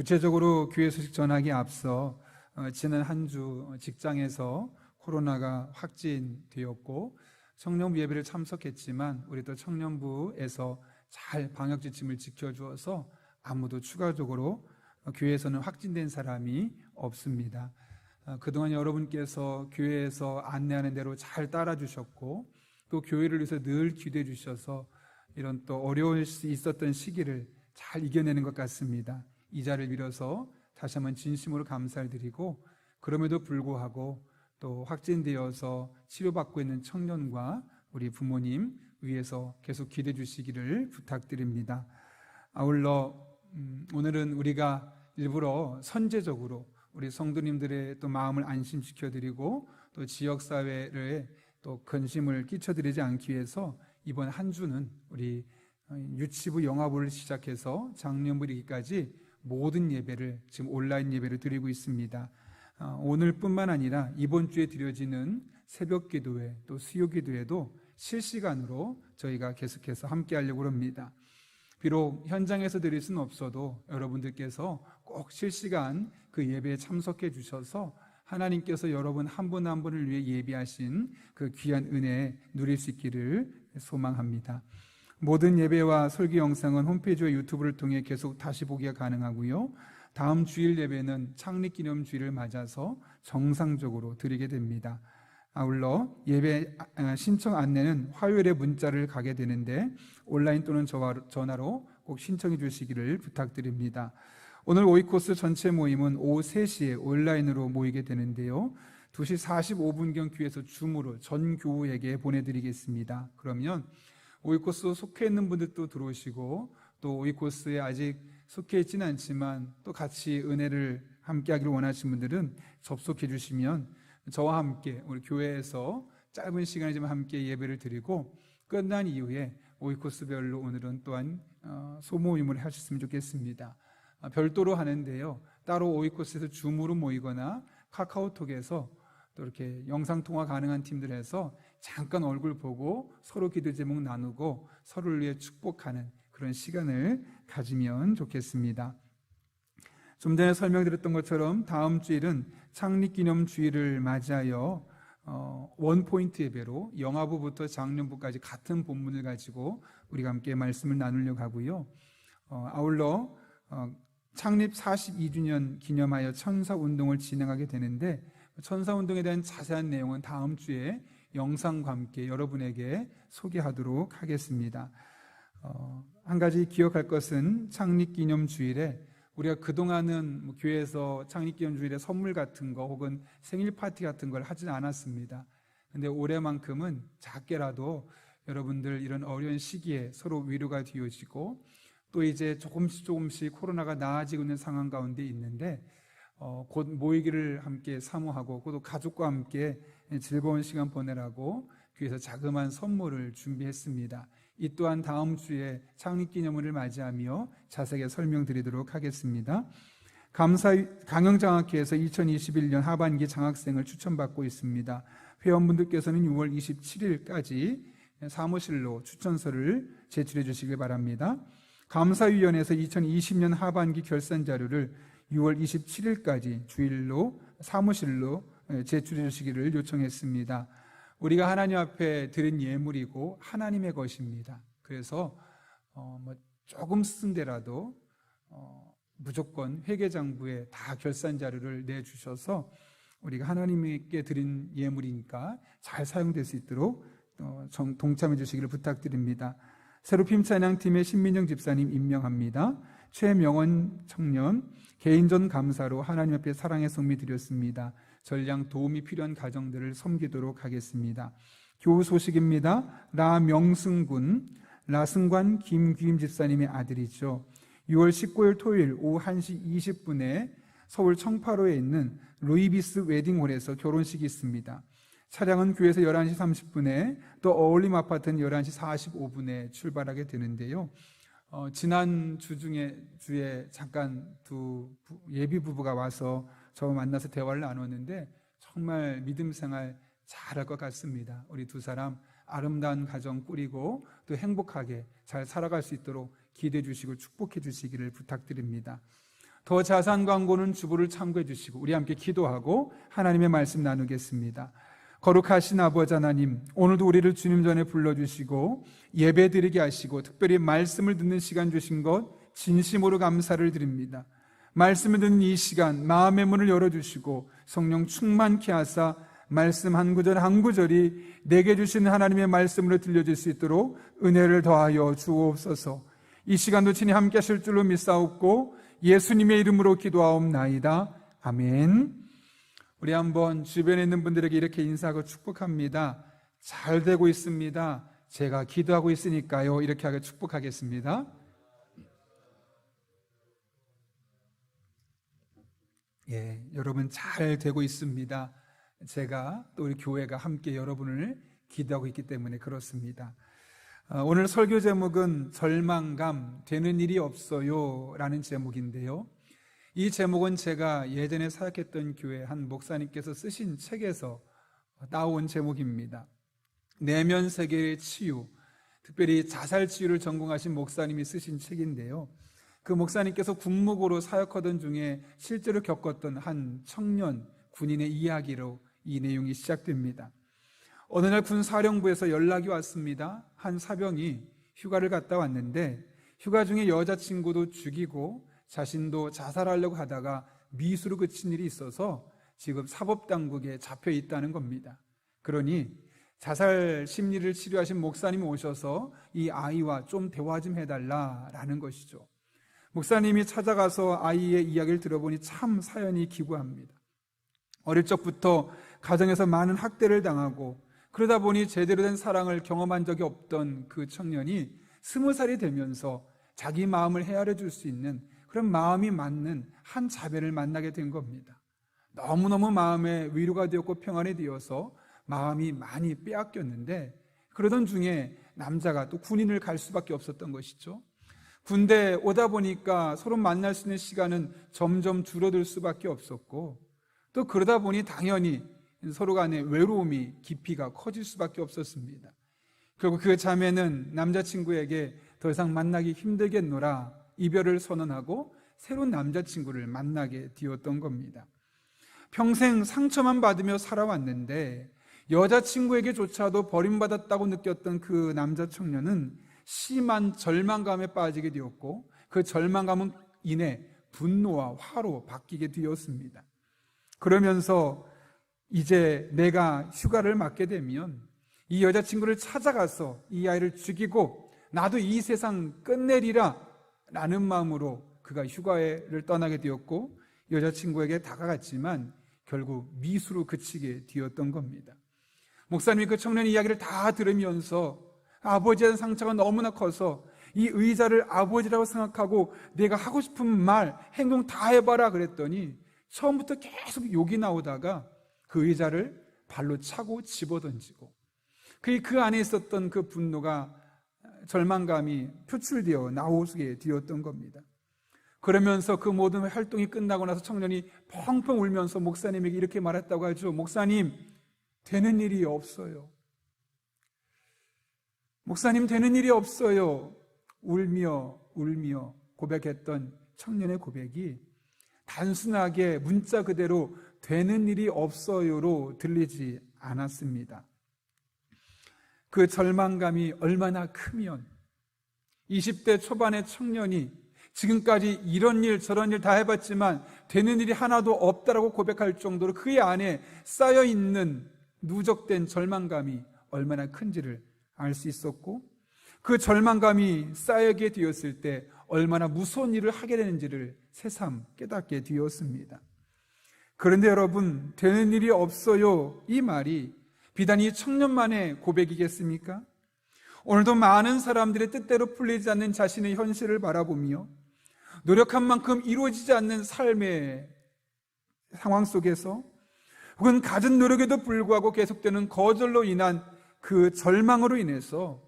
구체적으로 교회 소식 전하기에 앞서 지난 한 주 직장에서 코로나가 확진되었고 청년부 예배를 참석했지만 우리 또 청년부에서 잘 방역 지침을 지켜주어서 아무도 추가적으로 교회에서는 확진된 사람이 없습니다. 그동안 여러분께서 교회에서 안내하는 대로 잘 따라주셨고 또 교회를 위해서 늘 기도해 주셔서 이런 또 어려울 수 있었던 시기를 잘 이겨내는 것 같습니다. 이 자리를 빌어서 다시 한번 진심으로 감사를 드리고, 그럼에도 불구하고 또 확진되어서 치료받고 있는 청년과 우리 부모님 위해서 계속 기도해 주시기를 부탁드립니다. 아울러 오늘은 우리가 일부러 선제적으로 우리 성도님들의 또 마음을 안심시켜드리고 또 지역사회에 또 근심을 끼쳐드리지 않기 위해서 이번 한 주는 우리 유치부 영화부를 시작해서 장년부 이르기까지 모든 예배를 지금 온라인 예배를 드리고 있습니다. 오늘뿐만 아니라 이번 주에 드려지는 새벽 기도회 또 수요 기도회도 실시간으로 저희가 계속해서 함께 하려고 합니다. 비록 현장에서 드릴 수는 없어도 여러분들께서 꼭 실시간 그 예배에 참석해 주셔서 하나님께서 여러분 한 분 한 분을 위해 예비하신 그 귀한 은혜 누릴 수 있기를 소망합니다. 모든 예배와 설교 영상은 홈페이지와 유튜브를 통해 계속 다시 보기가 가능하고요. 다음 주일 예배는 창립기념주일을 맞아서 정상적으로 드리게 됩니다. 아울러 예배 신청 안내는 화요일에 문자를 가게 되는데 온라인 또는 전화로 꼭 신청해 주시기를 부탁드립니다. 오늘 오이코스 전체 모임은 오후 3시에 온라인으로 모이게 되는데요. 2시 45분경 교회에서 줌으로 전 교우에게 보내드리겠습니다. 그러면 오이코스 속해 있는 분들도 들어오시고 또 오이코스에 아직 속해 있지는 않지만 또 같이 은혜를 함께 하기를 원하시는 분들은 접속해 주시면 저와 함께 우리 교회에서 짧은 시간이지만 함께 예배를 드리고 끝난 이후에 오이코스별로 오늘은 또한 소모임을 하셨으면 좋겠습니다. 별도로 하는데요. 따로 오이코스에서 줌으로 모이거나 카카오톡에서 또 이렇게 영상통화 가능한 팀들에서 잠깐 얼굴 보고 서로 기도 제목 나누고 서로를 위해 축복하는 그런 시간을 가지면 좋겠습니다. 좀 전에 설명드렸던 것처럼 다음 주일은 창립기념주일을 맞이하여 원포인트 예배로 영화부부터 장년부까지 같은 본문을 가지고 우리가 함께 말씀을 나누려고 하고요. 아울러 창립 42주년 기념하여 천사운동을 진행하게 되는데 천사운동에 대한 자세한 내용은 다음 주에 영상과 함께 여러분에게 소개하도록 하겠습니다. 한 가지 기억할 것은 창립기념주일에 우리가 그동안은 교회에서 창립기념주일에 선물 같은 거 혹은 생일 파티 같은 걸 하진 않았습니다. 근데 올해만큼은 작게라도 여러분들 이런 어려운 시기에 서로 위로가 되어지고 또 이제 조금씩 코로나가 나아지고 있는 상황 가운데 있는데 곧 모이기를 함께 사모하고 또 가족과 함께 즐거운 시간 보내라고 교회에서 자그마한 선물을 준비했습니다. 이 또한 다음 주에 창립기념일을 맞이하며 자세하게 설명드리도록 하겠습니다. 강영장학회에서 2021년 하반기 장학생을 추천받고 있습니다. 회원분들께서는 6월 27일까지 사무실로 추천서를 제출해 주시길 바랍니다. 감사위원회에서 2020년 하반기 결산 자료를 6월 27일까지 주일로 사무실로 제출해 주시기를 요청했습니다. 우리가 하나님 앞에 드린 예물이고 하나님의 것입니다. 그래서 조금 쓴데라도 무조건 회계장부에 다 결산 자료를 내주셔서 우리가 하나님께 드린 예물이니까 잘 사용될 수 있도록 동참해 주시기를 부탁드립니다. 새로핌 찬양팀의 신민정 집사님 임명합니다. 최명원 청년 개인전 감사로 하나님 앞에 사랑의 성미 드렸습니다. 전량 도움이 필요한 가정들을 섬기도록 하겠습니다. 교우 소식입니다. 라명승군, 라승관 김귀임 집사님의 아들이죠. 6월 19일 토요일 오후 1시 20분에 서울 청파로에 있는 루이비스 웨딩홀에서 결혼식이 있습니다. 차량은 교회에서 11시 30분에 또 어울림 아파트는 11시 45분에 출발하게 되는데요. 지난 주에 잠깐 두 예비 부부가 와서 저 만나서 대화를 나눴는데 정말 믿음 생활 잘할 것 같습니다. 우리 두 사람 아름다운 가정 꾸리고 또 행복하게 잘 살아갈 수 있도록 기대해 주시고 축복해 주시기를 부탁드립니다. 더 자세한 광고는 주보를 참고해 주시고 우리 함께 기도하고 하나님의 말씀 나누겠습니다. 거룩하신 아버지 하나님, 오늘도 우리를 주님 전에 불러주시고 예배드리게 하시고 특별히 말씀을 듣는 시간 주신 것 진심으로 감사를 드립니다. 말씀을 듣는 이 시간 마음의 문을 열어주시고 성령 충만케 하사 말씀 한 구절 한 구절이 내게 주신 하나님의 말씀으로 들려질 수 있도록 은혜를 더하여 주옵소서. 이 시간도 친히 함께 하실 줄로 믿사옵고 예수님의 이름으로 기도하옵나이다. 아멘. 우리 한번 주변에 있는 분들에게 이렇게 인사하고 축복합니다. 잘 되고 있습니다. 제가 기도하고 있으니까요. 이렇게 하고 축복하겠습니다. 예, 여러분 잘 되고 있습니다. 제가 또 우리 교회가 함께 여러분을 기도하고 있기 때문에 그렇습니다. 오늘 설교 제목은 절망감, 되는 일이 없어요 라는 제목인데요, 이 제목은 제가 예전에 사역했던 교회 한 목사님께서 쓰신 책에서 나온 제목입니다. 내면 세계의 치유, 특별히 자살 치유를 전공하신 목사님이 쓰신 책인데요, 그 목사님께서 군목으로 사역하던 중에 실제로 겪었던 한 청년 군인의 이야기로 이 내용이 시작됩니다. 어느 날 군사령부에서 연락이 왔습니다. 한 사병이 휴가를 갔다 왔는데 휴가 중에 여자친구도 죽이고 자신도 자살하려고 하다가 미수로 그친 일이 있어서 지금 사법당국에 잡혀 있다는 겁니다. 그러니 자살 심리를 치료하신 목사님이 오셔서 이 아이와 좀 대화 좀 해달라라는 것이죠. 목사님이 찾아가서 아이의 이야기를 들어보니 참 사연이 기구합니다. 어릴 적부터 가정에서 많은 학대를 당하고 그러다 보니 제대로 된 사랑을 경험한 적이 없던 그 청년이 20살이 되면서 자기 마음을 헤아려 줄 수 있는 그런 마음이 맞는 한 자매를 만나게 된 겁니다. 너무너무 마음에 위로가 되었고 평안이 되어서 마음이 많이 빼앗겼는데 그러던 중에 남자가 또 군인을 갈 수밖에 없었던 것이죠. 군대 오다 보니까 서로 만날 수 있는 시간은 점점 줄어들 수밖에 없었고 또 그러다 보니 당연히 서로 간의 외로움이 깊이가 커질 수밖에 없었습니다. 결국 그 자매는 남자친구에게 더 이상 만나기 힘들겠노라 이별을 선언하고 새로운 남자친구를 만나게 되었던 겁니다. 평생 상처만 받으며 살아왔는데 여자친구에게조차도 버림받았다고 느꼈던 그 남자 청년은 심한 절망감에 빠지게 되었고 그 절망감은 인해 분노와 화로 바뀌게 되었습니다. 그러면서 이제 내가 휴가를 맞게 되면 이 여자친구를 찾아가서 이 아이를 죽이고 나도 이 세상 끝내리라 라는 마음으로 그가 휴가를 떠나게 되었고 여자친구에게 다가갔지만 결국 미수로 그치게 되었던 겁니다. 목사님이 그 청년의 이야기를 다 들으면서 아버지에 대한 상처가 너무나 커서 이 의자를 아버지라고 생각하고 내가 하고 싶은 말, 행동 다 해봐라 그랬더니 처음부터 계속 욕이 나오다가 그 의자를 발로 차고 집어던지고 그 안에 있었던 그 분노가 절망감이 표출되어 나오게 되었던 겁니다. 그러면서 그 모든 활동이 끝나고 나서 청년이 펑펑 울면서 목사님에게 이렇게 말했다고 하죠. 목사님, 되는 일이 없어요. 목사님, 되는 일이 없어요. 울며 고백했던 청년의 고백이 단순하게 문자 그대로 되는 일이 없어요로 들리지 않았습니다. 그 절망감이 얼마나 크면 20대 초반의 청년이 지금까지 이런 일 저런 일 다 해봤지만 되는 일이 하나도 없다라고 고백할 정도로 그의 안에 쌓여있는 누적된 절망감이 얼마나 큰지를 알 수 있었고 그 절망감이 쌓이게 되었을 때 얼마나 무서운 일을 하게 되는지를 새삼 깨닫게 되었습니다. 그런데 여러분, 되는 일이 없어요 이 말이 비단 이 청년만의 고백이겠습니까? 오늘도 많은 사람들의 뜻대로 풀리지 않는 자신의 현실을 바라보며 노력한 만큼 이루어지지 않는 삶의 상황 속에서 혹은 갖은 노력에도 불구하고 계속되는 거절로 인한 그 절망으로 인해서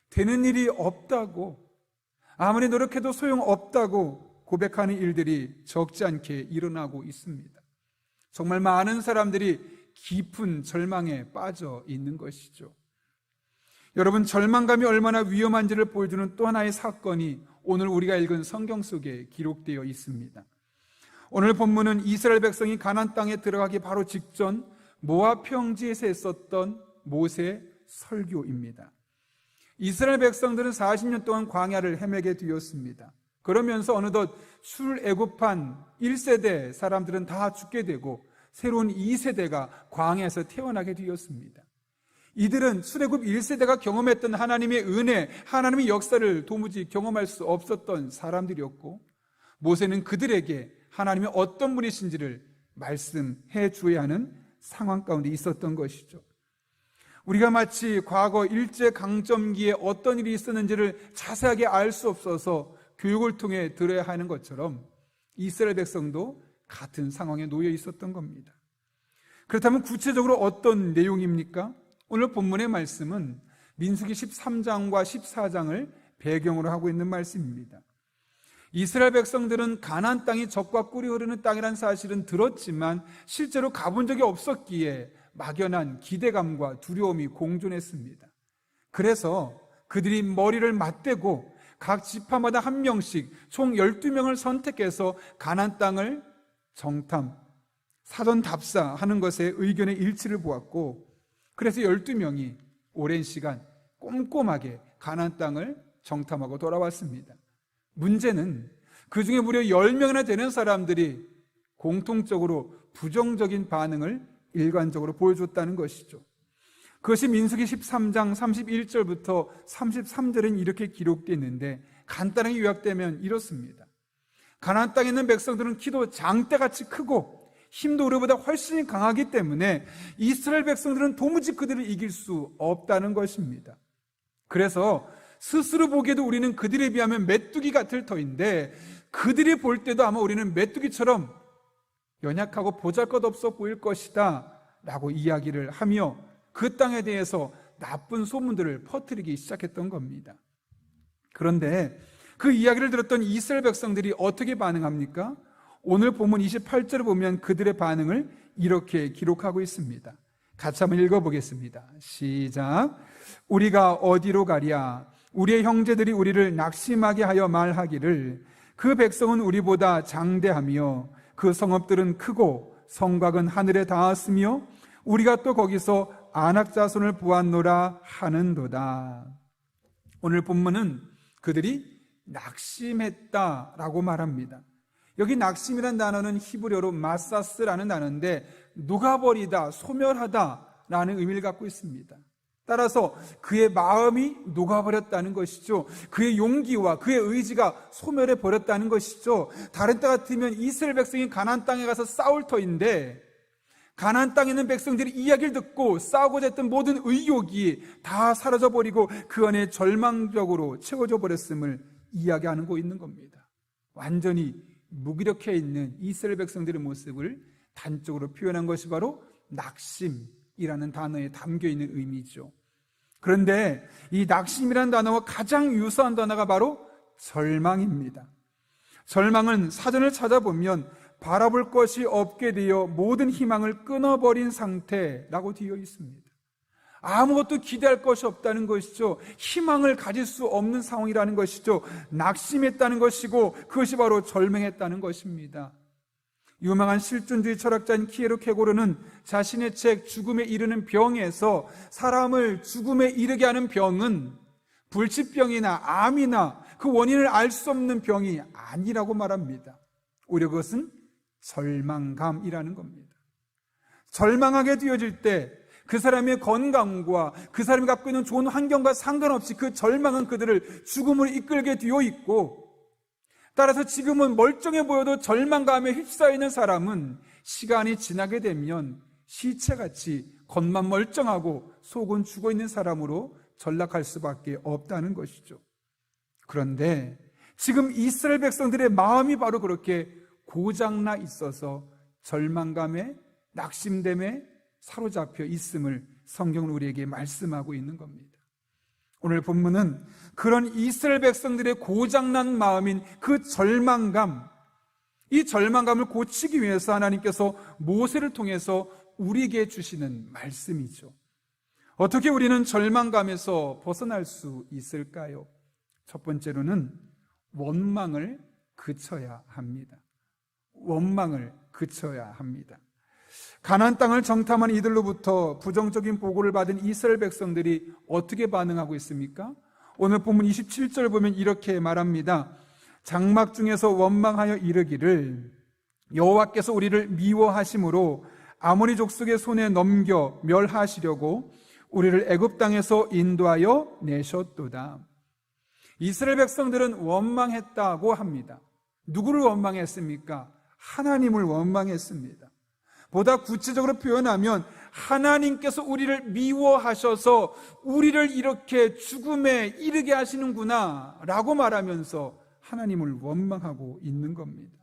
되는 일이 없다고, 아무리 노력해도 소용없다고 고백하는 일들이 적지 않게 일어나고 있습니다. 정말 많은 사람들이 깊은 절망에 빠져 있는 것이죠. 여러분, 절망감이 얼마나 위험한지를 보여주는 또 하나의 사건이 오늘 우리가 읽은 성경 속에 기록되어 있습니다. 오늘 본문은 이스라엘 백성이 가나안 땅에 들어가기 바로 직전 모압 평지에서 했었던 모세 설교입니다. 이스라엘 백성들은 40년 동안 광야를 헤매게 되었습니다. 그러면서 어느덧 출애굽한 1세대 사람들은 다 죽게 되고 새로운 2세대가 광야에서 태어나게 되었습니다. 이들은 출애굽 1세대가 경험했던 하나님의 은혜, 하나님의 역사를 도무지 경험할 수 없었던 사람들이었고, 모세는 그들에게 하나님이 어떤 분이신지를 말씀해 주어야 하는 상황 가운데 있었던 것이죠. 우리가 마치 과거 일제강점기에 어떤 일이 있었는지를 자세하게 알 수 없어서 교육을 통해 들어야 하는 것처럼 이스라엘 백성도 같은 상황에 놓여 있었던 겁니다. 그렇다면 구체적으로 어떤 내용입니까? 오늘 본문의 말씀은 민수기 13장과 14장을 배경으로 하고 있는 말씀입니다. 이스라엘 백성들은 가나안 땅이 젖과 꿀이 흐르는 땅이라는 사실은 들었지만 실제로 가본 적이 없었기에 막연한 기대감과 두려움이 공존했습니다. 그래서 그들이 머리를 맞대고 각 지파마다 한 명씩 총 12명을 선택해서 가나안 땅을 정탐, 사전 답사하는 것에 의견의 일치를 보았고, 그래서 12명이 오랜 시간 꼼꼼하게 가나안 땅을 정탐하고 돌아왔습니다. 문제는 그 중에 무려 10명이나 되는 사람들이 공통적으로 부정적인 반응을 일관적으로 보여줬다는 것이죠. 그것이 민수기 13장 31절부터 33절은 이렇게 기록되어 있는데, 간단하게 요약되면 이렇습니다. 가나안 땅에 있는 백성들은 키도 장대같이 크고 힘도 우리보다 훨씬 강하기 때문에 이스라엘 백성들은 도무지 그들을 이길 수 없다는 것입니다. 그래서 스스로 보기에도 우리는 그들에 비하면 메뚜기 같을 터인데, 그들이 볼 때도 아마 우리는 메뚜기처럼 연약하고 보잘것없어 보일 것이다 라고 이야기를 하며 그 땅에 대해서 나쁜 소문들을 퍼뜨리기 시작했던 겁니다. 그런데 그 이야기를 들었던 이스라엘 백성들이 어떻게 반응합니까? 오늘 본문 28절을 보면 그들의 반응을 이렇게 기록하고 있습니다. 같이 한번 읽어보겠습니다. 시작. 우리가 어디로 가랴? 우리의 형제들이 우리를 낙심하게 하여 말하기를 그 백성은 우리보다 장대하며 그 성읍들은 크고 성곽은 하늘에 닿았으며 우리가 또 거기서 아낙 자손을 보았노라 하는도다. 오늘 본문은 그들이 낙심했다라고 말합니다. 여기 낙심이라는 단어는 히브리어로 마사스라는 단어인데 녹아버리다, 소멸하다라는 의미를 갖고 있습니다. 따라서 그의 마음이 녹아버렸다는 것이죠. 그의 용기와 그의 의지가 소멸해 버렸다는 것이죠. 다른 때 같으면 이스라엘 백성이 가나안 땅에 가서 싸울 터인데, 가나안 땅에 있는 백성들이 이야기를 듣고 싸우고자 했던 모든 의욕이 다 사라져버리고 그 안에 절망적으로 채워져 버렸음을 이야기하고 있는 겁니다. 완전히 무기력해 있는 이스라엘 백성들의 모습을 단적으로 표현한 것이 바로 낙심이라는 단어에 담겨있는 의미죠. 그런데 이 낙심이라는 단어와 가장 유사한 단어가 바로 절망입니다. 절망은 사전을 찾아보면 바라볼 것이 없게 되어 모든 희망을 끊어버린 상태라고 되어 있습니다. 아무것도 기대할 것이 없다는 것이죠. 희망을 가질 수 없는 상황이라는 것이죠. 낙심했다는 것이고 그것이 바로 절망했다는 것입니다. 유명한 실존주의 철학자인 키에로 케고르는 자신의 책 죽음에 이르는 병에서 사람을 죽음에 이르게 하는 병은 불치병이나 암이나 그 원인을 알 수 없는 병이 아니라고 말합니다. 오히려 그것은 절망감이라는 겁니다. 절망하게 되어질 때 그 사람의 건강과 그 사람이 갖고 있는 좋은 환경과 상관없이 그 절망은 그들을 죽음으로 이끌게 되어 있고, 따라서 지금은 멀쩡해 보여도 절망감에 휩싸여 있는 사람은 시간이 지나게 되면 시체같이 겉만 멀쩡하고 속은 죽어있는 사람으로 전락할 수밖에 없다는 것이죠. 그런데 지금 이스라엘 백성들의 마음이 바로 그렇게 고장나 있어서 절망감에 낙심됨에 사로잡혀 있음을 성경은 우리에게 말씀하고 있는 겁니다. 오늘 본문은 그런 이스라엘 백성들의 고장난 마음인 그 절망감, 이 절망감을 고치기 위해서 하나님께서 모세를 통해서 우리에게 주시는 말씀이죠. 어떻게 우리는 절망감에서 벗어날 수 있을까요? 첫 번째로는 원망을 그쳐야 합니다. 원망을 그쳐야 합니다. 가나안 땅을 정탐한 이들로부터 부정적인 보고를 받은 이스라엘 백성들이 어떻게 반응하고 있습니까? 오늘 본문 27절 보면 이렇게 말합니다. 장막 중에서 원망하여 이르기를 여호와께서 우리를 미워하심으로 아모리 족속의 손에 넘겨 멸하시려고 우리를 애굽 땅에서 인도하여 내셨도다. 이스라엘 백성들은 원망했다고 합니다. 누구를 원망했습니까? 하나님을 원망했습니다. 보다 구체적으로 표현하면 하나님께서 우리를 미워하셔서 우리를 이렇게 죽음에 이르게 하시는구나 라고 말하면서 하나님을 원망하고 있는 겁니다.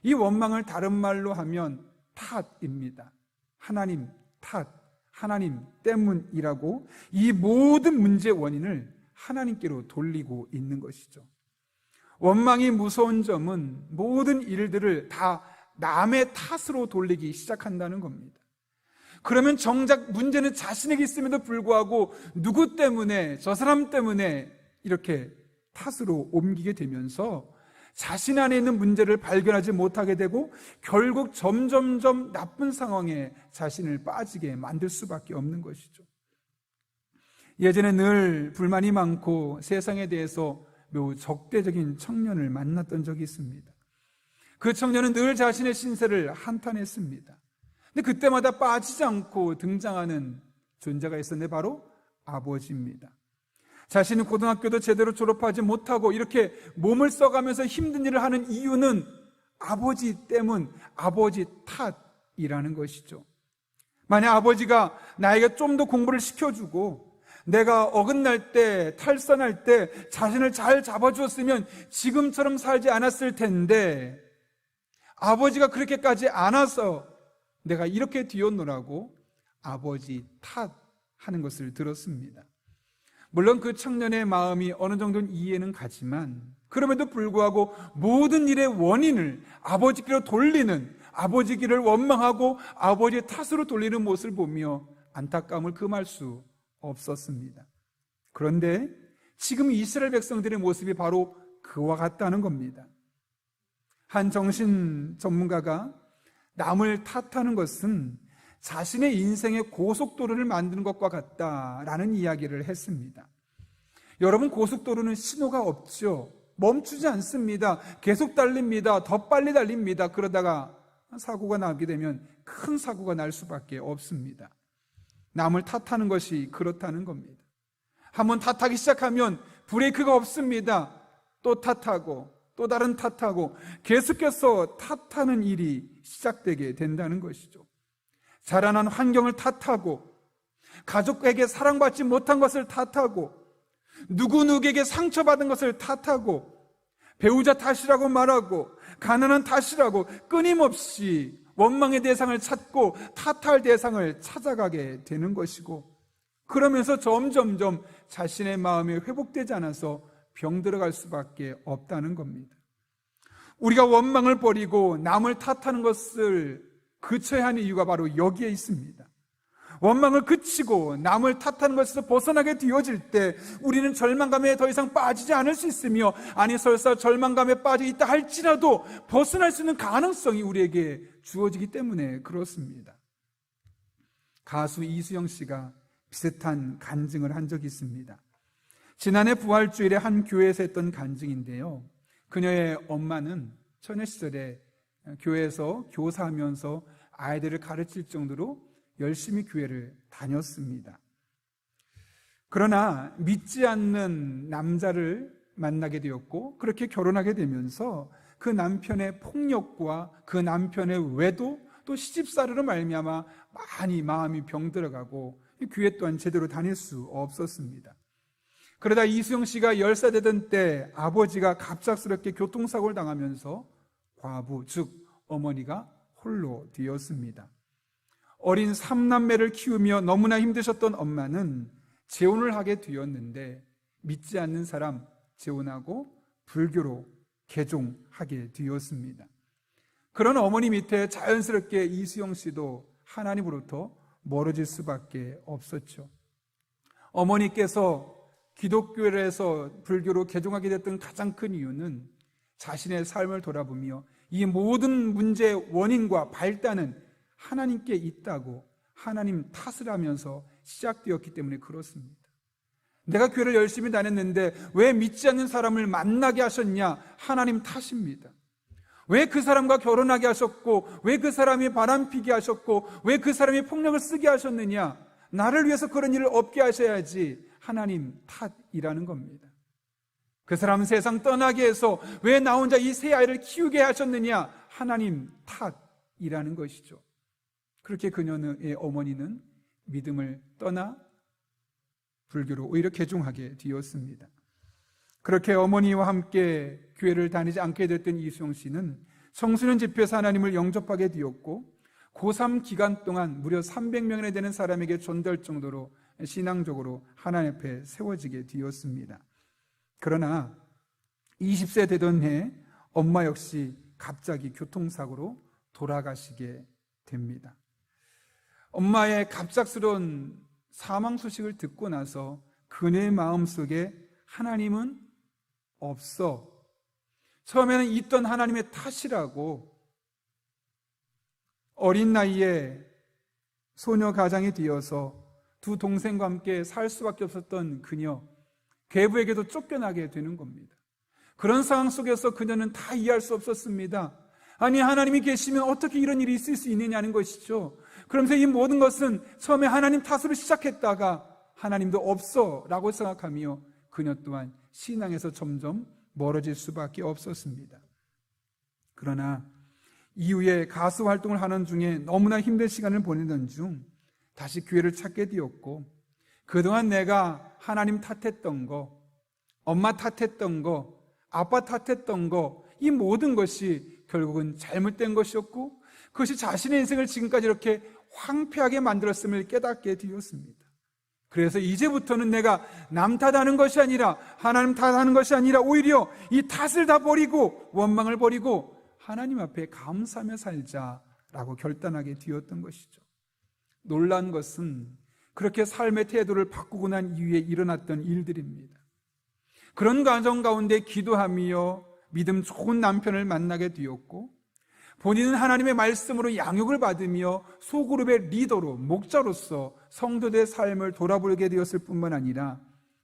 이 원망을 다른 말로 하면 탓입니다. 하나님 탓, 하나님 때문이라고 이 모든 문제의 원인을 하나님께로 돌리고 있는 것이죠. 원망이 무서운 점은 모든 일들을 다 남의 탓으로 돌리기 시작한다는 겁니다. 그러면 정작 문제는 자신에게 있음에도 불구하고 누구 때문에, 저 사람 때문에 이렇게 탓으로 옮기게 되면서 자신 안에 있는 문제를 발견하지 못하게 되고 결국 점점점 나쁜 상황에 자신을 빠지게 만들 수밖에 없는 것이죠. 예전에 늘 불만이 많고 세상에 대해서 매우 적대적인 청년을 만났던 적이 있습니다. 그 청년은 늘 자신의 신세를 한탄했습니다. 근데 그때마다 빠지지 않고 등장하는 존재가 있었는데 바로 아버지입니다. 자신은 고등학교도 제대로 졸업하지 못하고 이렇게 몸을 써가면서 힘든 일을 하는 이유는 아버지 때문, 아버지 탓이라는 것이죠. 만약 아버지가 나에게 좀 더 공부를 시켜주고 내가 어긋날 때, 탈선할 때 자신을 잘 잡아주었으면 지금처럼 살지 않았을 텐데 아버지가 그렇게까지 안 와서 내가 이렇게 뒤었노라고 아버지 탓하는 것을 들었습니다. 물론 그 청년의 마음이 어느 정도는 이해는 가지만 그럼에도 불구하고 모든 일의 원인을 아버지께로 돌리는, 아버지께를 원망하고 아버지의 탓으로 돌리는 모습을 보며 안타까움을 금할 수 없었습니다. 그런데 지금 이스라엘 백성들의 모습이 바로 그와 같다는 겁니다. 한 정신 전문가가 남을 탓하는 것은 자신의 인생의 고속도로를 만드는 것과 같다라는 이야기를 했습니다. 여러분, 고속도로는 신호가 없죠. 멈추지 않습니다. 계속 달립니다. 더 빨리 달립니다. 그러다가 사고가 나게 되면 큰 사고가 날 수밖에 없습니다. 남을 탓하는 것이 그렇다는 겁니다. 한번 탓하기 시작하면 브레이크가 없습니다. 또 탓하고 또 다른 탓하고 계속해서 탓하는 일이 시작되게 된다는 것이죠. 자라난 환경을 탓하고 가족에게 사랑받지 못한 것을 탓하고 누구누구에게 상처받은 것을 탓하고 배우자 탓이라고 말하고 가난한 탓이라고 끊임없이 원망의 대상을 찾고 탓할 대상을 찾아가게 되는 것이고 그러면서 점점점 자신의 마음이 회복되지 않아서 병들어갈 수밖에 없다는 겁니다. 우리가 원망을 버리고 남을 탓하는 것을 그쳐야 하는 이유가 바로 여기에 있습니다. 원망을 그치고 남을 탓하는 것에서 벗어나게 되어질 때 우리는 절망감에 더 이상 빠지지 않을 수 있으며, 아니 설사 절망감에 빠져 있다 할지라도 벗어날 수 있는 가능성이 우리에게 주어지기 때문에 그렇습니다. 가수 이수영 씨가 비슷한 간증을 한 적이 있습니다. 지난해 부활주일에 한 교회에서 했던 간증인데요, 그녀의 엄마는 처녀 시절에 교회에서 교사하면서 아이들을 가르칠 정도로 열심히 교회를 다녔습니다. 그러나 믿지 않는 남자를 만나게 되었고 그렇게 결혼하게 되면서 그 남편의 폭력과 그 남편의 외도 또 시집살이로 말미암아 많이 마음이 병들어가고 교회 또한 제대로 다닐 수 없었습니다. 그러다 이수영 씨가 10살 되던 때 아버지가 갑작스럽게 교통사고를 당하면서 과부, 즉 어머니가 홀로 되었습니다. 어린 3남매를 키우며 너무나 힘드셨던 엄마는 재혼을 하게 되었는데 믿지 않는 사람 재혼하고 불교로 개종하게 되었습니다. 그런 어머니 밑에 자연스럽게 이수영 씨도 하나님으로부터 멀어질 수밖에 없었죠. 어머니께서 기독교에서 불교로 개종하게 됐던 가장 큰 이유는 자신의 삶을 돌아보며 이 모든 문제의 원인과 발단은 하나님께 있다고 하나님 탓을 하면서 시작되었기 때문에 그렇습니다. 내가 교회를 열심히 다녔는데 왜 믿지 않는 사람을 만나게 하셨냐? 하나님 탓입니다. 왜 그 사람과 결혼하게 하셨고, 왜 그 사람이 바람피게 하셨고, 왜 그 사람이 폭력을 쓰게 하셨느냐? 나를 위해서 그런 일을 없게 하셔야지. 하나님 탓이라는 겁니다. 그 사람은 세상 떠나게 해서 왜 나 혼자 이 세 아이를 키우게 하셨느냐? 하나님 탓이라는 것이죠. 그렇게 그녀의 어머니는 믿음을 떠나 불교로 오히려 개종하게 되었습니다. 그렇게 어머니와 함께 교회를 다니지 않게 됐던 이수영 씨는 청소년 집회에서 하나님을 영접하게 되었고 고3 기간 동안 무려 300명이나 되는 사람에게 전도할 정도로 신앙적으로 하나님 앞에 세워지게 되었습니다. 그러나 20세 되던 해 엄마 역시 갑자기 교통사고로 돌아가시게 됩니다. 엄마의 갑작스러운 사망 소식을 듣고 나서 그녀의 마음속에 하나님은 없어. 처음에는 있던 하나님의 탓이라고 어린 나이에 소녀 가장이 되어서 두 동생과 함께 살 수밖에 없었던 그녀, 계부에게도 쫓겨나게 되는 겁니다. 그런 상황 속에서 그녀는 다 이해할 수 없었습니다. 아니, 하나님이 계시면 어떻게 이런 일이 있을 수 있느냐는 것이죠. 그러면서 이 모든 것은 처음에 하나님 탓으로 시작했다가 하나님도 없어 라고 생각하며 그녀 또한 신앙에서 점점 멀어질 수밖에 없었습니다. 그러나 이후에 가수 활동을 하는 중에 너무나 힘든 시간을 보내던 중 다시 교회를 찾게 되었고, 그동안 내가 하나님 탓했던 거, 엄마 탓했던 거, 아빠 탓했던 거, 이 모든 것이 결국은 잘못된 것이었고 그것이 자신의 인생을 지금까지 이렇게 황폐하게 만들었음을 깨닫게 되었습니다. 그래서 이제부터는 내가 남 탓하는 것이 아니라 하나님 탓하는 것이 아니라 오히려 이 탓을 다 버리고 원망을 버리고 하나님 앞에 감사하며 살자라고 결단하게 되었던 것이죠. 놀란 것은 그렇게 삶의 태도를 바꾸고 난 이후에 일어났던 일들입니다. 그런 과정 가운데 기도하며 믿음 좋은 남편을 만나게 되었고, 본인은 하나님의 말씀으로 양육을 받으며 소그룹의 리더로, 목자로서 성도들의 삶을 돌아보게 되었을 뿐만 아니라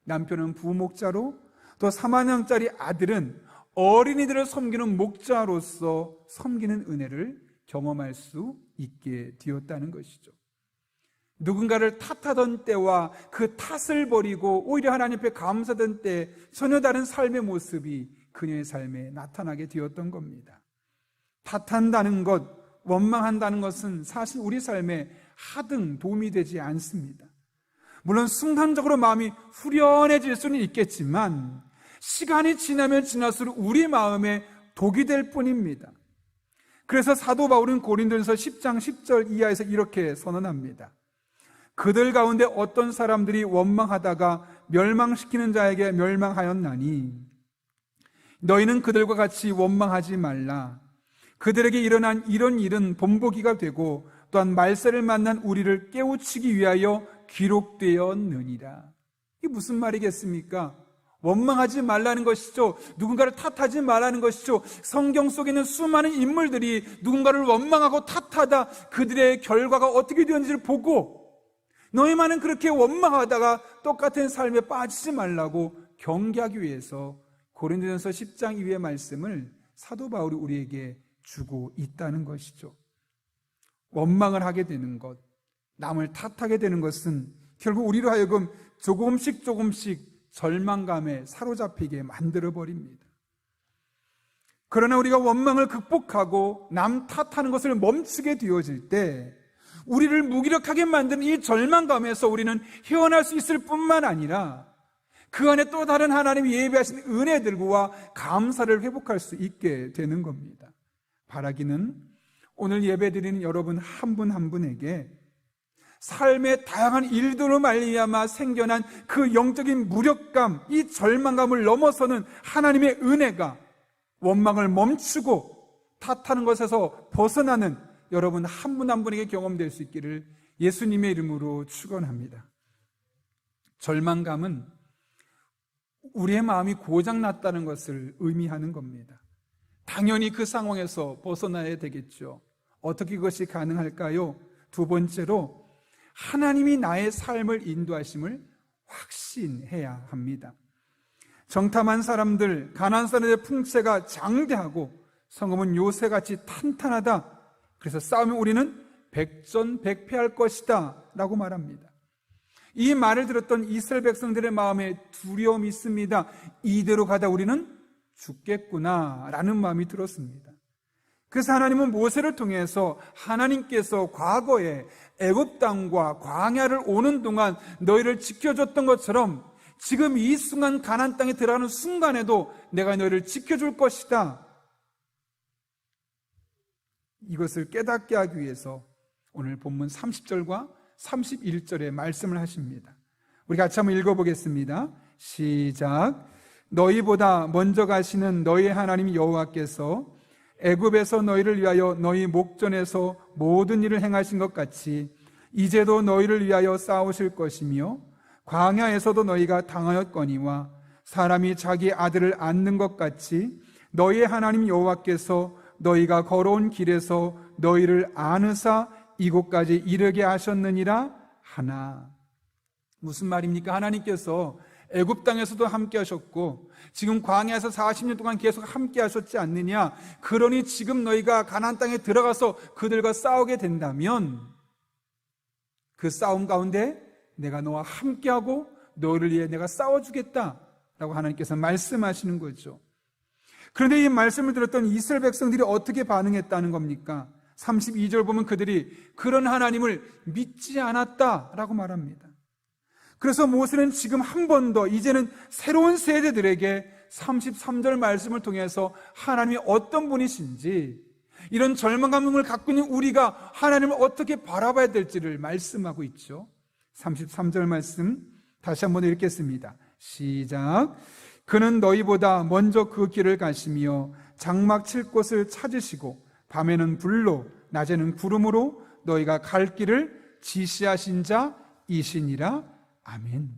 남편은 부목자로, 또 3학년짜리 아들은 어린이들을 섬기는 목자로서 섬기는 은혜를 경험할 수 있게 되었다는 것이죠. 누군가를 탓하던 때와 그 탓을 버리고 오히려 하나님 앞에 감사하던 때 전혀 다른 삶의 모습이 그녀의 삶에 나타나게 되었던 겁니다. 탓한다는 것, 원망한다는 것은 사실 우리 삶에 하등 도움이 되지 않습니다. 물론 순간적으로 마음이 후련해질 수는 있겠지만 시간이 지나면 지날수록 우리 마음에 독이 될 뿐입니다. 그래서 사도 바울은 고린도전서 10장 10절 이하에서 이렇게 선언합니다. 그들 가운데 어떤 사람들이 원망하다가 멸망시키는 자에게 멸망하였나니 너희는 그들과 같이 원망하지 말라. 그들에게 일어난 이런 일은 본보기가 되고 또한 말세를 만난 우리를 깨우치기 위하여 기록되었느니라. 이게 무슨 말이겠습니까? 원망하지 말라는 것이죠. 누군가를 탓하지 말라는 것이죠. 성경 속에 있는 수많은 인물들이 누군가를 원망하고 탓하다 그들의 결과가 어떻게 되었는지를 보고 너희만은 그렇게 원망하다가 똑같은 삶에 빠지지 말라고 경계하기 위해서 고린도전서 10장 이후의 말씀을 사도 바울이 우리에게 주고 있다는 것이죠. 원망을 하게 되는 것, 남을 탓하게 되는 것은 결국 우리로 하여금 조금씩 절망감에 사로잡히게 만들어버립니다. 그러나 우리가 원망을 극복하고 남 탓하는 것을 멈추게 되어질 때 우리를 무기력하게 만드는 이 절망감에서 우리는 헤어날 수 있을 뿐만 아니라 그 안에 또 다른 하나님이 예비하신 은혜들과 감사를 회복할 수 있게 되는 겁니다. 바라기는 오늘 예배드리는 여러분 한 분 한 분에게 삶의 다양한 일들로 말미암아 생겨난 그 영적인 무력감, 이 절망감을 넘어서는 하나님의 은혜가 원망을 멈추고 탓하는 것에서 벗어나는 여러분 한 분 한 분에게 경험될 수 있기를 예수님의 이름으로 축원합니다. 절망감은 우리의 마음이 고장났다는 것을 의미하는 겁니다. 당연히 그 상황에서 벗어나야 되겠죠. 어떻게 그것이 가능할까요? 두 번째로 하나님이 나의 삶을 인도하심을 확신해야 합니다. 정탐한 사람들, 가나안 사람들의 풍채가 장대하고 성읍은 요새같이 탄탄하다. 그래서 싸우면 우리는 백전백패할 것이다 라고 말합니다. 이 말을 들었던 이스라엘 백성들의 마음에 두려움이 있습니다. 이대로 가다 우리는 죽겠구나 라는 마음이 들었습니다. 그래서 하나님은 모세를 통해서 하나님께서 과거에 애굽 땅과 광야를 오는 동안 너희를 지켜줬던 것처럼 지금 이 순간 가나안 땅에 들어가는 순간에도 내가 너희를 지켜줄 것이다. 이것을 깨닫게 하기 위해서 오늘 본문 30절과 31절에 말씀을 하십니다. 우리 같이 한번 읽어보겠습니다. 시작. 너희보다 먼저 가시는 너희의 하나님 여호와께서 애굽에서 너희를 위하여 너희 목전에서 모든 일을 행하신 것 같이 이제도 너희를 위하여 싸우실 것이며 광야에서도 너희가 당하였거니와 사람이 자기 아들을 안는 것 같이 너희의 하나님 여호와께서 너희가 걸어온 길에서 너희를 안으사 이곳까지 이르게 하셨느니라 하나. 무슨 말입니까? 하나님께서 애굽 땅에서도 함께 하셨고 지금 광야에서 40년 동안 계속 함께 하셨지 않느냐. 그러니 지금 너희가 가나안 땅에 들어가서 그들과 싸우게 된다면 그 싸움 가운데 내가 너와 함께하고 너를 위해 내가 싸워주겠다라고 하나님께서 말씀하시는 거죠. 그런데 이 말씀을 들었던 이스라엘 백성들이 어떻게 반응했다는 겁니까? 32절 보면 그들이 그런 하나님을 믿지 않았다라고 말합니다. 그래서 모세는 지금 한 번 더 이제는 새로운 세대들에게 33절 말씀을 통해서 하나님이 어떤 분이신지, 이런 절망감을 갖고 있는 우리가 하나님을 어떻게 바라봐야 될지를 말씀하고 있죠. 33절 말씀 다시 한번 읽겠습니다. 시작. 그는 너희보다 먼저 그 길을 가시며 장막 칠 곳을 찾으시고 밤에는 불로 낮에는 구름으로 너희가 갈 길을 지시하신 자이시니라. 아멘.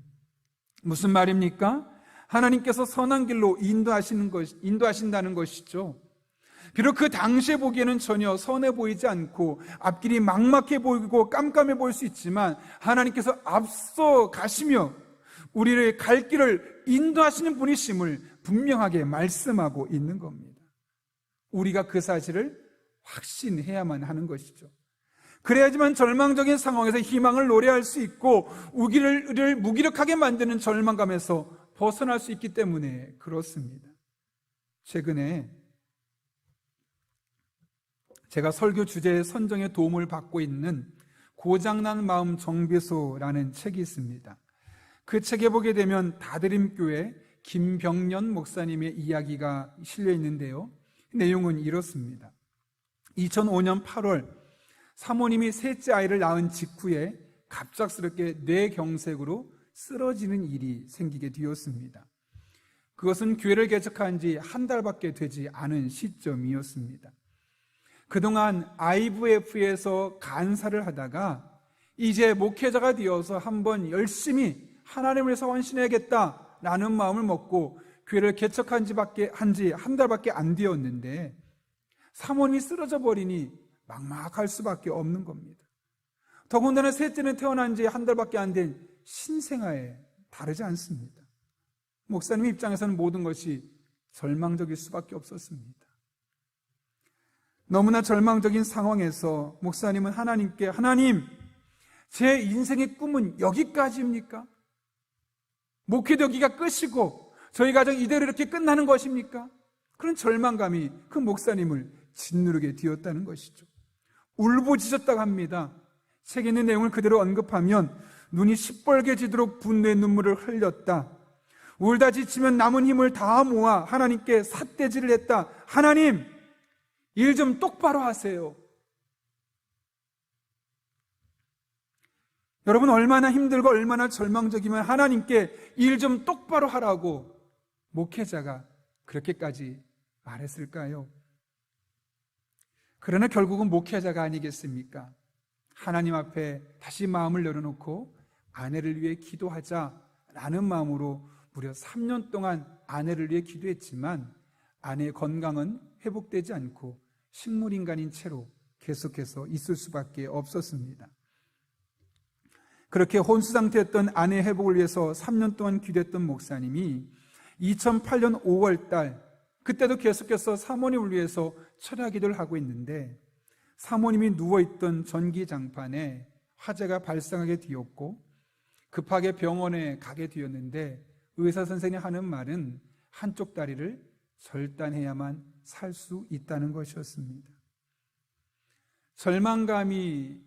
무슨 말입니까? 하나님께서 선한 길로 인도하신다는 것이죠. 비록 그 당시에 보기에는 전혀 선해 보이지 않고 앞길이 막막해 보이고 깜깜해 보일 수 있지만 하나님께서 앞서 가시며 우리를 갈 길을 인도하시는 분이심을 분명하게 말씀하고 있는 겁니다. 우리가 그 사실을 확신해야만 하는 것이죠. 그래야지만 절망적인 상황에서 희망을 노래할 수 있고 우리를 무기력하게 만드는 절망감에서 벗어날 수 있기 때문에 그렇습니다. 최근에 제가 설교 주제의 선정에 도움을 받고 있는 고장난 마음 정비소라는 책이 있습니다. 그 책에 보게 되면 다드림교회 김병년 목사님의 이야기가 실려 있는데요. 내용은 이렇습니다. 2005년 8월 사모님이 셋째 아이를 낳은 직후에 갑작스럽게 뇌경색으로 쓰러지는 일이 생기게 되었습니다. 그것은 교회를 개척한 지 한 달밖에 되지 않은 시점이었습니다. 그동안 IVF에서 간사를 하다가 이제 목회자가 되어서 한번 열심히 하나님을 위해서 헌신해야겠다라는 마음을 먹고 교회를 개척한 지 한 달밖에 안 되었는데 사모님이 쓰러져 버리니 막막할 수밖에 없는 겁니다. 더군다나 셋째는 태어난 지 한 달밖에 안 된 신생아에 다르지 않습니다. 목사님 입장에서는 모든 것이 절망적일 수밖에 없었습니다. 너무나 절망적인 상황에서 목사님은 하나님께 하나님, 제 인생의 꿈은 여기까지입니까? 목회도 여기가 끝이고 저희 가정 이대로 이렇게 끝나는 것입니까? 그런 절망감이 그 목사님을 짓누르게 되었다는 것이죠. 울부짖었다고 합니다. 책에 있는 내용을 그대로 언급하면 눈이 시뻘개지도록 분노의 눈물을 흘렸다. 울다 지치면 남은 힘을 다 모아 하나님께 삿대질을 했다. 하나님, 일 좀 똑바로 하세요. 여러분 얼마나 힘들고 얼마나 절망적이면 하나님께 일 좀 똑바로 하라고 목회자가 그렇게까지 말했을까요? 그러나 결국은 목회자가 아니겠습니까? 하나님 앞에 다시 마음을 열어놓고 아내를 위해 기도하자라는 마음으로 무려 3년 동안 아내를 위해 기도했지만 아내의 건강은 회복되지 않고 식물인간인 채로 계속해서 있을 수밖에 없었습니다. 그렇게 혼수 상태였던 아내 회복을 위해서 3년 동안 기도했던 목사님이 2008년 5월 달, 그때도 계속해서 사모님을 위해서 철야 기도를 하고 있는데 사모님이 누워있던 전기장판에 화재가 발생하게 되었고 급하게 병원에 가게 되었는데 의사 선생님이 하는 말은 한쪽 다리를 절단해야만 살 수 있다는 것이었습니다. 절망감이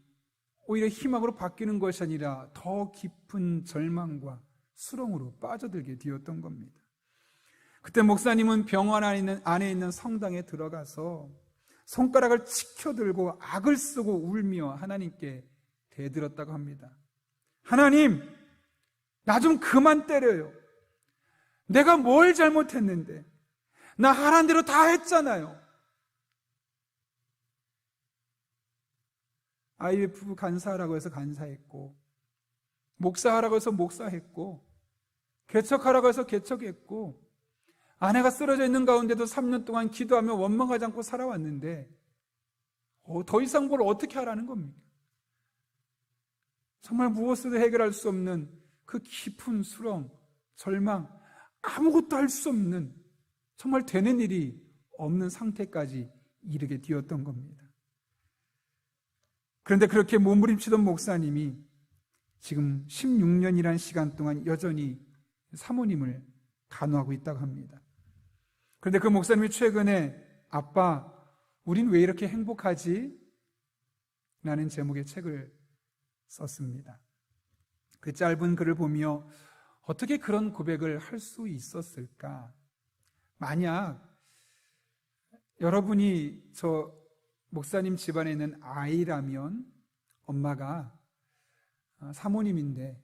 오히려 희망으로 바뀌는 것이 아니라 더 깊은 절망과 수렁으로 빠져들게 되었던 겁니다. 그때 목사님은 병원 안에 있는 성당에 들어가서 손가락을 치켜들고 악을 쓰고 울며 하나님께 대들었다고 합니다. 하나님, 나 좀 그만 때려요. 내가 뭘 잘못했는데? 나 하라는 대로 다 했잖아요. IF 간사하라고 해서 간사했고, 목사하라고 해서 목사했고, 개척하라고 해서 개척했고, 아내가 쓰러져 있는 가운데도 3년 동안 기도하며 원망하지 않고 살아왔는데 더 이상 뭘 어떻게 하라는 겁니까? 정말 무엇으로 해결할 수 없는 그 깊은 수렁, 절망, 아무것도 할 수 없는, 정말 되는 일이 없는 상태까지 이르게 되었던 겁니다. 그런데 그렇게 몸부림치던 목사님이 지금 16년이라는 시간 동안 여전히 사모님을 간호하고 있다고 합니다. 그런데 그 목사님이 최근에 아빠, 우린 왜 이렇게 행복하지? 라는 제목의 책을 썼습니다. 그 짧은 글을 보며 어떻게 그런 고백을 할 수 있었을까? 만약 여러분이 저 목사님 집안에 있는 아이라면 엄마가 사모님인데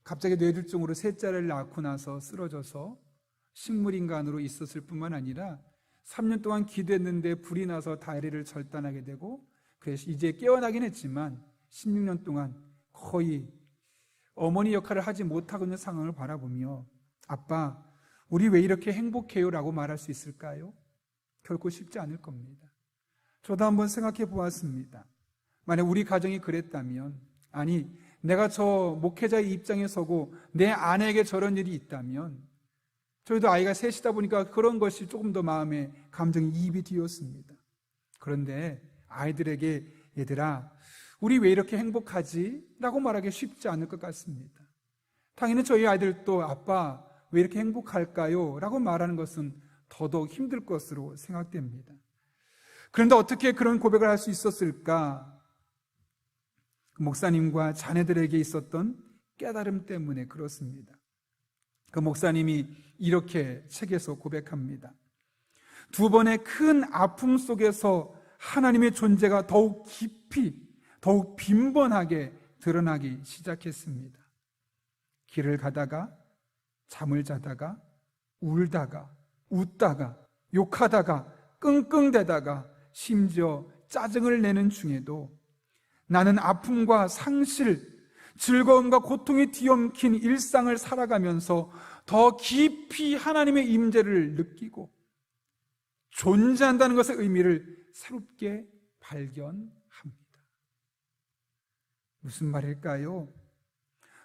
갑자기 뇌졸중으로 셋째를 낳고 나서 쓰러져서 식물인간으로 있었을 뿐만 아니라 3년 동안 기도했는데 불이 나서 다리를 절단하게 되고 그래서 이제 깨어나긴 했지만 16년 동안 거의 어머니 역할을 하지 못하고 있는 상황을 바라보며 아빠, 우리 왜 이렇게 행복해요? 라고 말할 수 있을까요? 결코 쉽지 않을 겁니다. 저도 한번 생각해 보았습니다. 만약 우리 가정이 그랬다면, 아니 내가 저 목회자의 입장에 서고 내 아내에게 저런 일이 있다면, 저희도 아이가 셋이다 보니까 그런 것이 조금 더 마음에 감정이 이입이 되었습니다. 그런데 아이들에게 얘들아, 우리 왜 이렇게 행복하지? 라고 말하기 쉽지 않을 것 같습니다. 당연히 저희 아이들도 아빠 왜 이렇게 행복할까요? 라고 말하는 것은 더더욱 힘들 것으로 생각됩니다. 그런데 어떻게 그런 고백을 할 수 있었을까? 목사님과 자녀들에게 있었던 깨달음 때문에 그렇습니다. 그 목사님이 이렇게 책에서 고백합니다. 두 번의 큰 아픔 속에서 하나님의 존재가 더욱 깊이, 더욱 빈번하게 드러나기 시작했습니다. 길을 가다가, 잠을 자다가, 울다가, 웃다가, 욕하다가, 끙끙대다가, 심지어 짜증을 내는 중에도 나는 아픔과 상실, 즐거움과 고통이 뒤엉킨 일상을 살아가면서 더 깊이 하나님의 임재를 느끼고 존재한다는 것의 의미를 새롭게 발견합니다. 무슨 말일까요?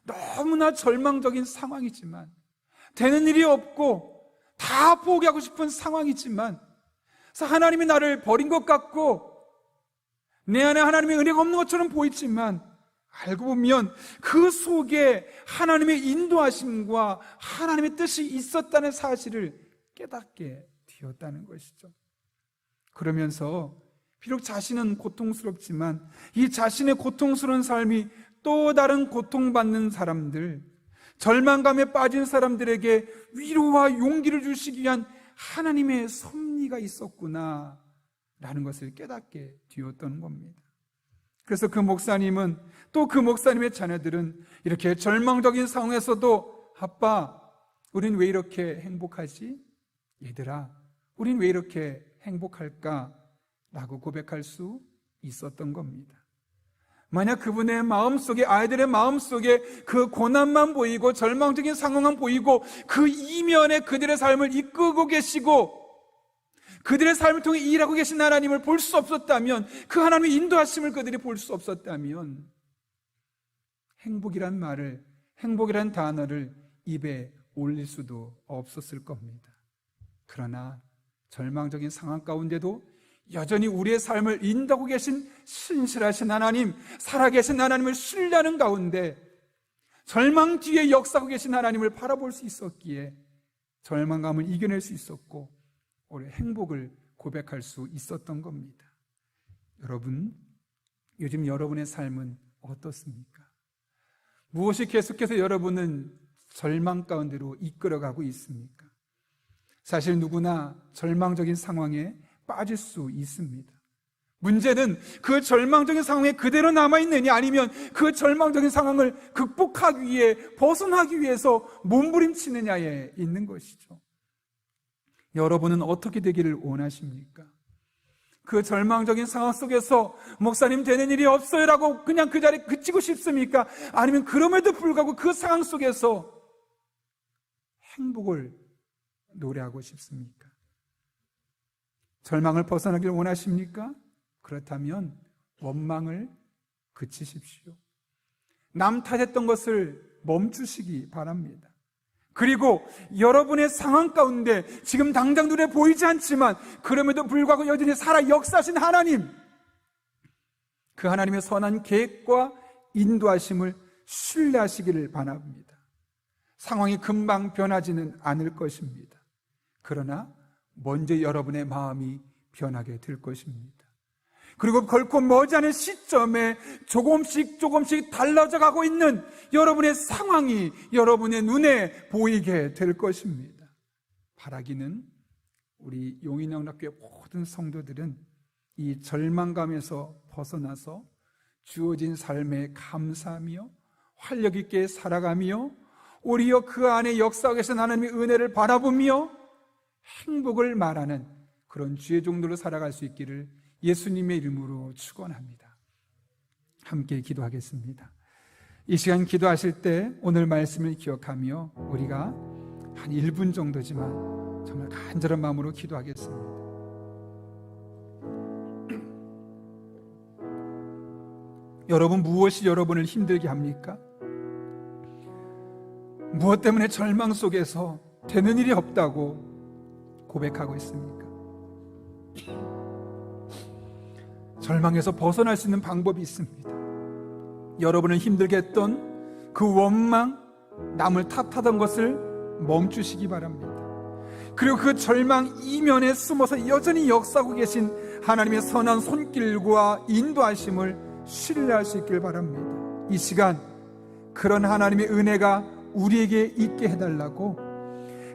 너무나 절망적인 상황이지만, 되는 일이 없고 다 포기하고 싶은 상황이지만, 하나님이 나를 버린 것 같고 내 안에 하나님의 은혜가 없는 것처럼 보이지만, 알고 보면 그 속에 하나님의 인도하심과 하나님의 뜻이 있었다는 사실을 깨닫게 되었다는 것이죠. 그러면서 비록 자신은 고통스럽지만 이 자신의 고통스러운 삶이 또 다른 고통받는 사람들, 절망감에 빠진 사람들에게 위로와 용기를 주시기 위한 하나님의 섭리가 있었구나 라는 것을 깨닫게 되었던 겁니다. 그래서 그 목사님은, 또 그 목사님의 자녀들은 이렇게 절망적인 상황에서도 아빠, 우린 왜 이렇게 행복하지? 얘들아, 우린 왜 이렇게 행복할까? 라고 고백할 수 있었던 겁니다. 만약 그분의 마음속에, 아이들의 마음속에 그 고난만 보이고 절망적인 상황만 보이고 그 이면에 그들의 삶을 이끌고 계시고 그들의 삶을 통해 일하고 계신 하나님을 볼 수 없었다면, 그 하나님의 인도하심을 그들이 볼 수 없었다면 행복이란 말을, 행복이란 단어를 입에 올릴 수도 없었을 겁니다. 그러나 절망적인 상황 가운데도 여전히 우리의 삶을 인도하고 계신 신실하신 하나님, 살아계신 하나님을 신뢰하는 가운데 절망 뒤에 역사하고 계신 하나님을 바라볼 수 있었기에 절망감을 이겨낼 수 있었고 우리의 행복을 고백할 수 있었던 겁니다. 여러분, 요즘 여러분의 삶은 어떻습니까? 무엇이 계속해서 여러분은 절망 가운데로 이끌어가고 있습니까? 사실 누구나 절망적인 상황에 빠질 수 있습니다. 문제는 그 절망적인 상황에 그대로 남아있느냐, 아니면 그 절망적인 상황을 극복하기 위해, 벗어나기 위해서 몸부림치느냐에 있는 것이죠. 여러분은 어떻게 되기를 원하십니까? 그 절망적인 상황 속에서 목사님 되는 일이 없어요 라고 그냥 그 자리에 그치고 싶습니까? 아니면 그럼에도 불구하고 그 상황 속에서 행복을 노래하고 싶습니까? 절망을 벗어나기를 원하십니까? 그렇다면 원망을 그치십시오. 남 탓했던 것을 멈추시기 바랍니다. 그리고 여러분의 상황 가운데 지금 당장 눈에 보이지 않지만 그럼에도 불구하고 여전히 살아 역사하신 하나님, 그 하나님의 선한 계획과 인도하심을 신뢰하시기를 바랍니다. 상황이 금방 변하지는 않을 것입니다. 그러나 먼저 여러분의 마음이 변하게 될 것입니다. 그리고 결코 머지않은 시점에 조금씩 달라져 가고 있는 여러분의 상황이 여러분의 눈에 보이게 될 것입니다. 바라기는 우리 용인영락교회 모든 성도들은 이 절망감에서 벗어나서 주어진 삶에 감사하며 활력 있게 살아가며 오히려 그 안에 역사하고 계신 하나님의 은혜를 바라보며 행복을 말하는 그런 주의 종들로 살아갈 수 있기를 예수님의 이름으로 축원합니다. 함께 기도하겠습니다. 이 시간 기도하실 때 오늘 말씀을 기억하며 우리가 한 1분 정도지만 정말 간절한 마음으로 기도하겠습니다. 여러분, 무엇이 여러분을 힘들게 합니까? 무엇 때문에 절망 속에서 되는 일이 없다고 고백하고 있습니까? 절망에서 벗어날 수 있는 방법이 있습니다. 여러분을 힘들게 했던 그 원망, 남을 탓하던 것을 멈추시기 바랍니다. 그리고 그 절망 이면에 숨어서 여전히 역사하고 계신 하나님의 선한 손길과 인도하심을 신뢰할 수 있길 바랍니다. 이 시간 그런 하나님의 은혜가 우리에게 있게 해달라고,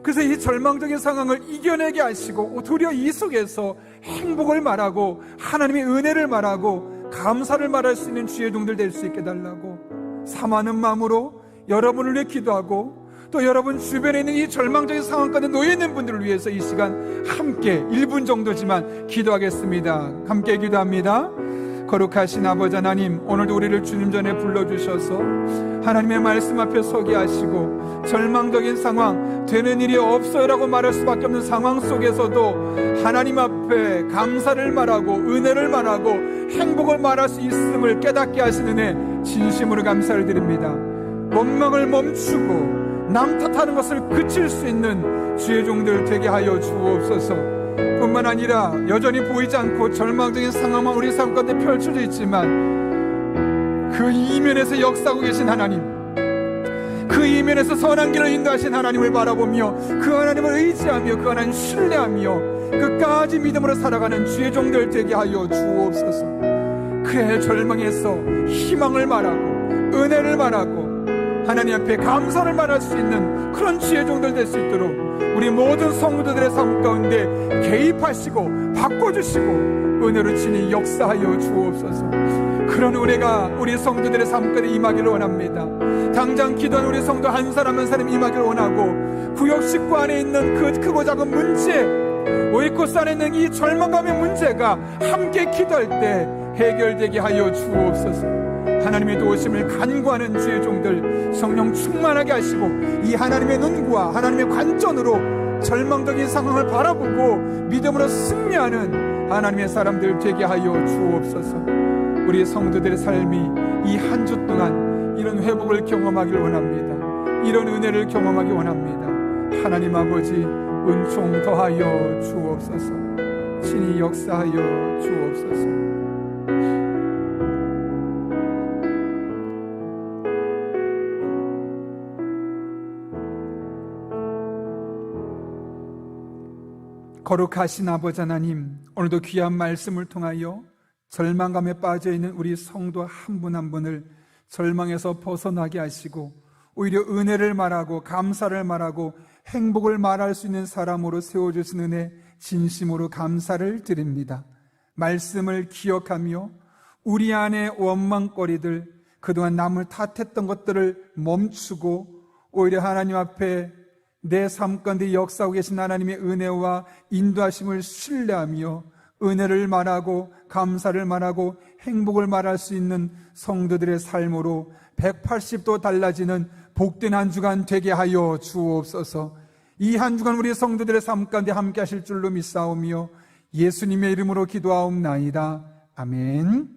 그래서 이 절망적인 상황을 이겨내게 하시고 도리어 이 속에서 행복을 말하고 하나님의 은혜를 말하고 감사를 말할 수 있는 주의 종들 될 수 있게 해달라고 사모하는 마음으로 여러분을 위해 기도하고, 또 여러분 주변에 있는 이 절망적인 상황 가운데 놓여 있는 분들을 위해서 이 시간 함께 1분 정도지만 기도하겠습니다. 함께 기도합니다. 거룩하신 아버지 하나님, 오늘도 우리를 주님 전에 불러주셔서 하나님의 말씀 앞에 서게 하시고 절망적인 상황, 되는 일이 없어요 라고 말할 수밖에 없는 상황 속에서도 하나님 앞에 감사를 말하고 은혜를 말하고 행복을 말할 수 있음을 깨닫게 하시는 애 진심으로 감사를 드립니다. 원망을 멈추고 남 탓하는 것을 그칠 수 있는 주의 종들 되게 하여 주옵소서. 뿐만 아니라 여전히 보이지 않고 절망적인 상황만 우리 삶 가운데 펼쳐져 있지만 그 이면에서 역사하고 계신 하나님, 그 이면에서 선한 길을 인도하신 하나님을 바라보며 그 하나님을 의지하며 그 하나님 신뢰하며 끝까지 믿음으로 살아가는 주의 종들 되게 하여 주옵소서. 그의 절망에서 희망을 말하고 은혜를 말하고 하나님 앞에 감사를 말할 수 있는 그런 주의 종들 될 수 있도록 우리 모든 성도들의 삶 가운데 개입하시고 바꿔주시고 은혜로 친히 역사하여 주옵소서. 그런 은혜가 우리 성도들의 삶 가운데 임하기를 원합니다. 당장 기도하는 우리 성도 한 사람 한 사람 임하기를 원하고, 구역 식구 안에 있는 그 크고 작은 문제, 오이코스 안에 있는 이 절망감의 문제가 함께 기도할 때 해결되게 하여 주옵소서. 하나님의 도우심을 간구하는 주의 종들 성령 충만하게 하시고 이 하나님의 눈과 하나님의 관점으로 절망적인 상황을 바라보고 믿음으로 승리하는 하나님의 사람들 되게 하여 주옵소서. 우리 성도들의 삶이 이 한 주 동안 이런 회복을 경험하길 원합니다. 이런 은혜를 경험하기 원합니다. 하나님 아버지, 은총 더하여 주옵소서. 친히 역사하여 주옵소서. 거룩하신 아버지 하나님, 오늘도 귀한 말씀을 통하여 절망감에 빠져있는 우리 성도 한 분 한 분을 절망에서 벗어나게 하시고 오히려 은혜를 말하고 감사를 말하고 행복을 말할 수 있는 사람으로 세워주신 은혜 진심으로 감사를 드립니다. 말씀을 기억하며 우리 안에 원망거리들, 그동안 남을 탓했던 것들을 멈추고 오히려 하나님 앞에 내 삶 가운데 역사하고 계신 하나님의 은혜와 인도하심을 신뢰하며 은혜를 말하고 감사를 말하고 행복을 말할 수 있는 성도들의 삶으로 180도 달라지는 복된 한 주간 되게 하여 주옵소서. 이 한 주간 우리 성도들의 삶 가운데 함께 하실 줄로 믿사오며 예수님의 이름으로 기도하옵나이다. 아멘.